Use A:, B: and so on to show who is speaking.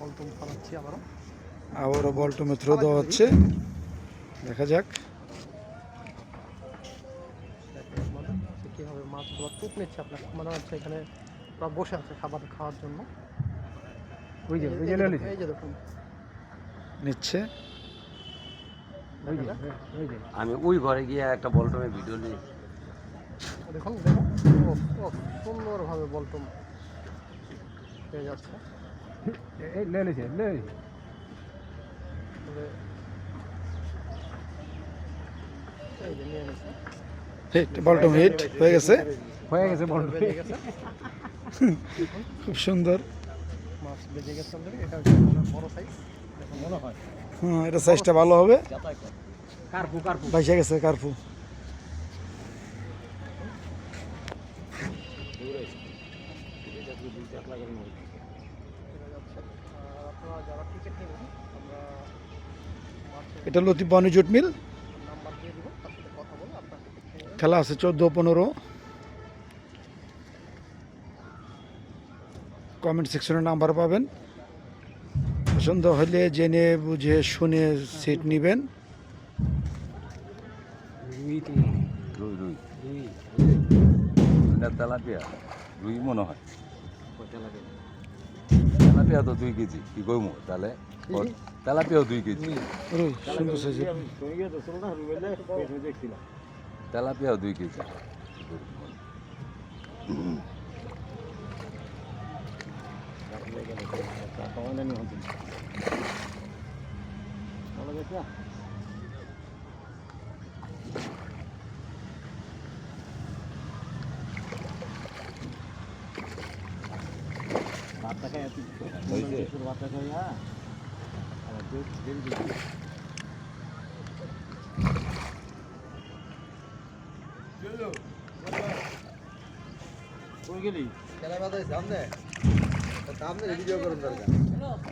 A: বলটুম ফালাচ্ছি
B: আবারও বলটুমে থ্রো দেওয়া হচ্ছে, দেখা যাক।
A: কীভাবে মাছগুলো টুক নিচ্ছে, আপনার মনে হচ্ছে এখানে ওরা বসে আছে খাবার খাওয়ার জন্য।
C: ওই যে
A: এই যে দেখুন
B: নিচ্ছে।
D: আমি ওই ঘরে গিয়ে একটা বলটমের ভিডিও নিই।
A: দেখুন দেখুন ও সুন্দরভাবে বলটুম পেয়ে যাচ্ছে। এই যে নিয়ে নিচ্ছে,
B: হিট, বলটুম হিট হয়ে গেছে,
C: বলটুম
A: বেজে গেছে,
B: খুব সুন্দর।
A: মাছ বেজে গেছে অলরেডি। এটা হচ্ছে আপনার বড় সাইজ, দেখুন মনে হয়
B: হ্যাঁ, এটা সাইজটা ভালো হবে।
C: কার্পু
B: ভাইসা গেছে কার্পু।
A: আপনারা যারা টিকিট নেবেন আমরা
B: এটা Latif Banu jute mill.
A: Number দিয়ে দিব, তার সাথে কথা বলে আপনার টিকিট নিয়ে নেবেন।
B: খেলা আছে 14-15। কমেন্ট সেকশনে নাম্বার পাবেন, পছন্দ হলে জেনে বুঝে শুনে সিট নেবেন।
D: রুই এটা তেলাপিয়া, রুই মনে হয়। তেলাপিয়া তো 2 কেজি, কি কইমু তাহলে? তেলাপিয়াও 2 কেজি,
B: রুই সুন্দর সাইজের।
D: তেলাপিয়াও 2 কেজি।